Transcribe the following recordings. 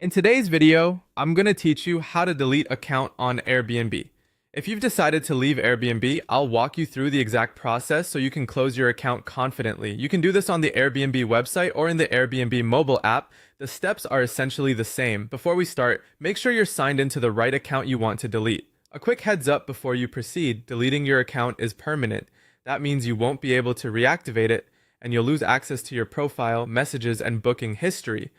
In today's video, I'm going to teach you how to delete account on Airbnb. If you've decided to leave Airbnb, I'll walk you through the exact process so you can close your account confidently. You can do this on the Airbnb website or in the Airbnb mobile app. The steps are essentially the same. Before we start, make sure you're signed into the right account you want to delete. A quick heads up before you proceed, deleting your account is permanent. That means you won't be able to reactivate it, and you'll lose access to your profile, messages, and booking history.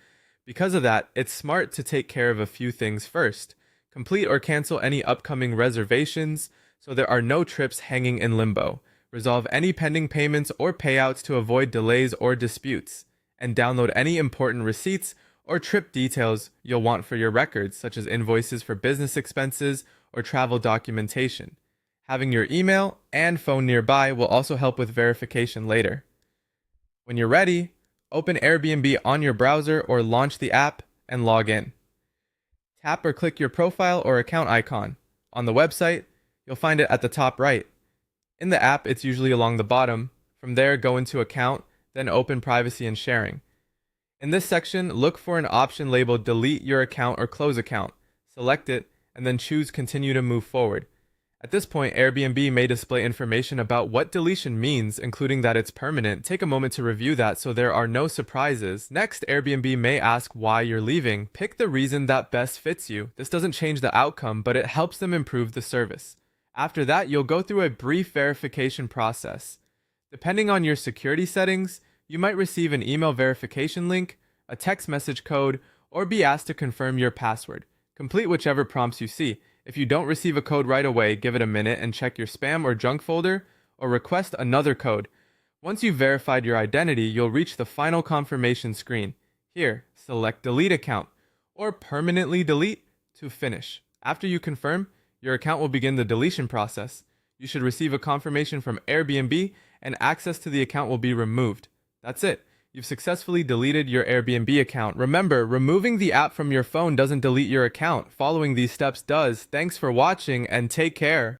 Because of that, it's smart to take care of a few things first. Complete or cancel any upcoming reservations so there are no trips hanging in limbo. Resolve any pending payments or payouts to avoid delays or disputes. And download any important receipts or trip details you'll want for your records, such as invoices for business expenses or travel documentation. Having your email and phone nearby will also help with verification later. When you're ready, open Airbnb on your browser or launch the app and log in. Tap or click your profile or account icon. On the website, you'll find it at the top right. In the app, it's usually along the bottom. From there, go into Account, then open Privacy and Sharing. In this section, look for an option labeled Delete Your Account or Close Account. Select it, and then choose Continue to move forward. At this point, Airbnb may display information about what deletion means, including that it's permanent. Take a moment to review that so there are no surprises. Next, Airbnb may ask why you're leaving. Pick the reason that best fits you. This doesn't change the outcome, but it helps them improve the service. After that, you'll go through a brief verification process. Depending on your security settings, you might receive an email verification link, a text message code, or be asked to confirm your password. Complete whichever prompts you see. If you don't receive a code right away, give it a minute and check your spam or junk folder, or request another code. Once you've verified your identity, you'll reach the final confirmation screen. Here, select Delete Account, or Permanently Delete to finish. After you confirm, your account will begin the deletion process. You should receive a confirmation from Airbnb, and access to the account will be removed. That's it. You've successfully deleted your Airbnb account. Remember, removing the app from your phone doesn't delete your account. Following these steps does. Thanks for watching and take care.